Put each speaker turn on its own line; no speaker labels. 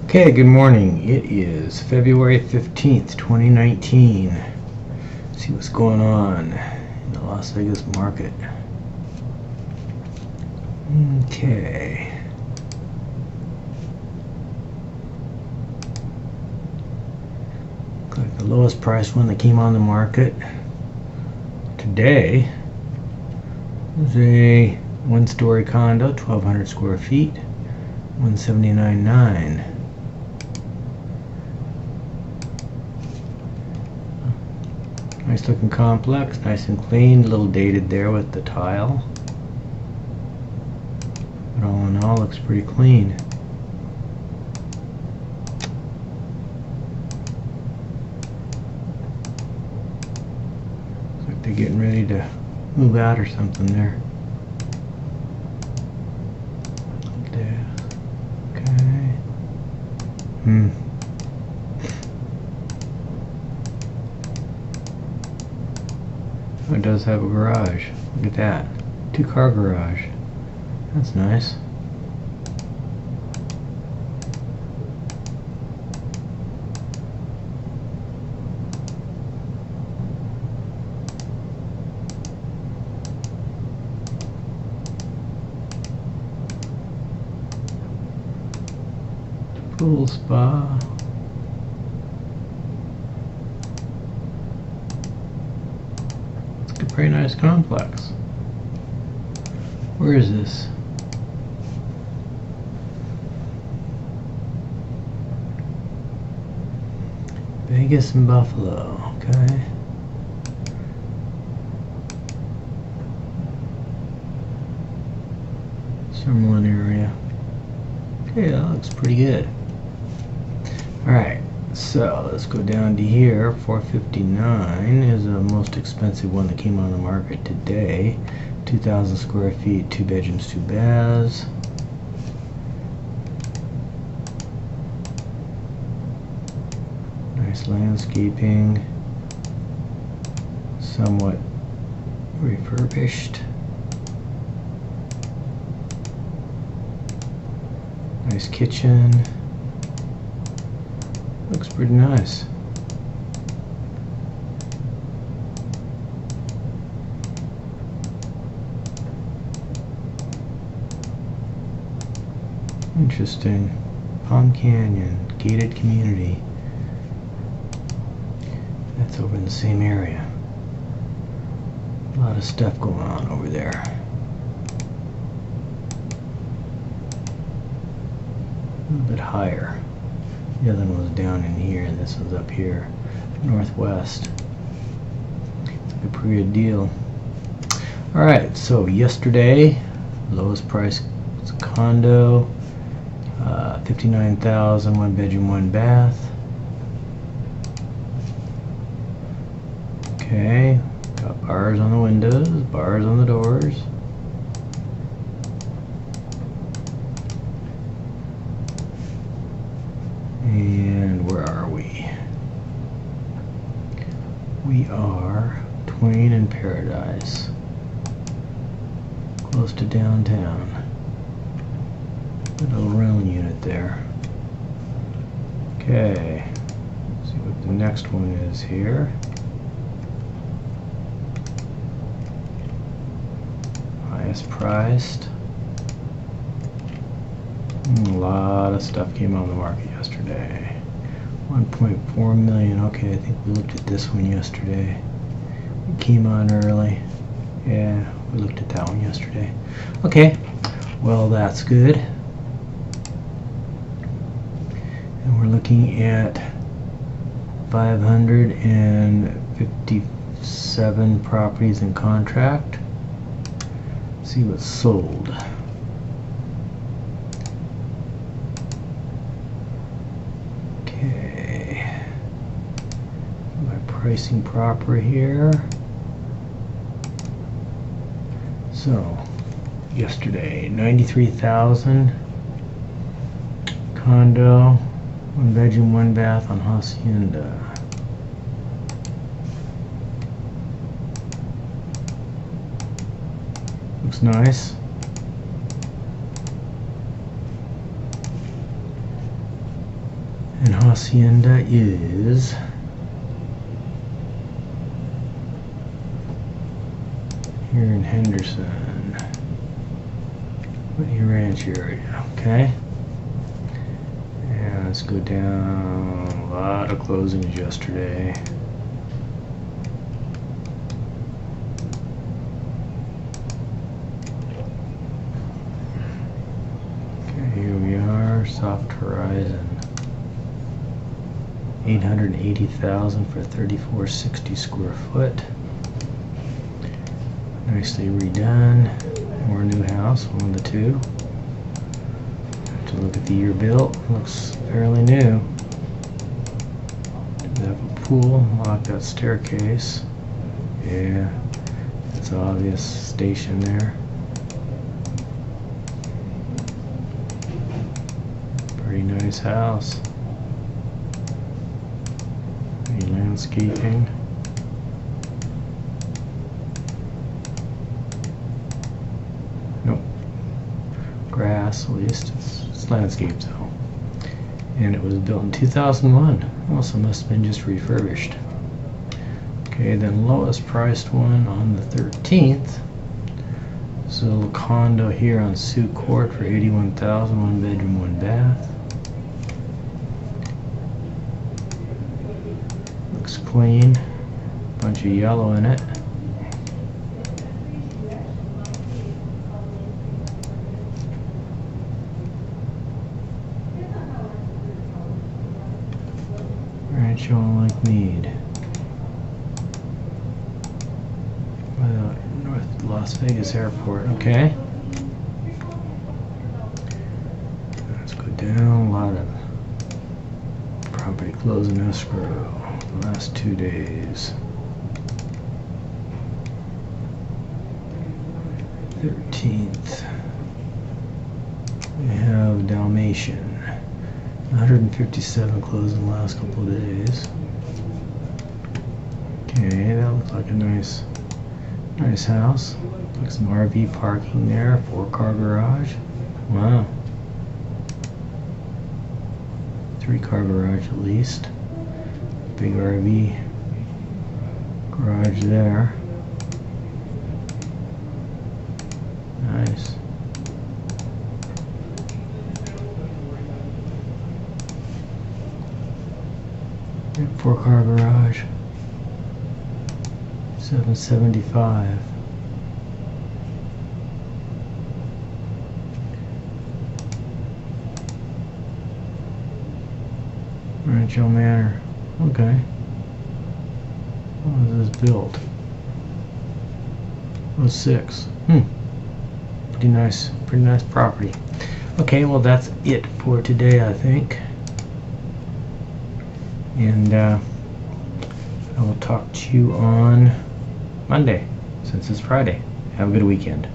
Okay, good morning. It is February 15th, 2019. Let's see what's going on in the Las Vegas market. Okay. Looks like the lowest price one that came on the market today was a one-story condo, 1,200 square feet, $179,900. Nice looking complex, nice and clean, a little dated there with the tile. But all in all, looks pretty clean. Looks like they're getting ready to move out or something there. Okay. It does have a garage. Look at that. 2-car garage. That's nice. Pool spa. Pretty nice complex. Where is this? Vegas and Buffalo. Okay. Summerlin area. Okay, that looks pretty good. Alright. So let's go down to here. 459 is the most expensive one that came on the market today. 2,000 square feet, 2 bedrooms, 2 baths. Nice landscaping. Somewhat refurbished. Nice kitchen. Looks pretty nice. Interesting. Palm Canyon, gated community. That's over in the same area. A lot of stuff going on over there. A little bit higher. The other one was down in here, and this one's up here, northwest. It's like a pretty good deal. Alright, so yesterday, lowest price was a condo, $59,000, 1 bedroom, 1 bath. Okay, got bars on the windows, bars on the doors. And where are we? We are Twain and Paradise, close to downtown. A little rental unit there. Okay, let's see what the next one is here. Highest priced. A lot of stuff came on the market yesterday. 1.4 million. Okay, I think we looked at this one yesterday. It came on early. Yeah, we looked at that one yesterday. Okay, well, that's good. And we're looking at 557 properties in contract. Let's see what's sold. Pricing proper here. So yesterday, 93,000 condo, 1 bedroom, 1 bath on Hacienda. Looks nice. And Hacienda is here in Henderson, Whitney Ranch area. Okay. And let's go down. A lot of closings yesterday. Okay, here we are. Soft Horizon. 880,000 for 3460 square foot. Nicely redone. More new house, one of the two. Have to look at the year built. Looks fairly new. They have a pool. I like that staircase. Yeah, it's obvious station there. Pretty nice house. Any landscaping. Nope. Grass, at least. It's landscaped though. And it was built in 2001. Also must have been just refurbished. Okay, then lowest priced one on the 13th. This is a little condo here on Sioux Court for $81,000, 1 bedroom, 1 bath. Looks clean. Bunch of yellow in it. Rancho on Lake Mead. North Las Vegas Airport. Okay. Let's go down. A lot of property closing escrow. The last 2 days. 13th. We have Dalmatian. 157 closed in the last couple of days. Okay, that looks like a nice house. Like some RV parking there, 4-car garage. Wow. 3-car garage at least. Big RV garage there. Nice. Yep, 4-car garage. $775. Rancho Manor. Okay. When was this built? 06. Pretty nice property. Okay, well that's it for today, I think. And I will talk to you on Monday, since it's Friday. Have a good weekend.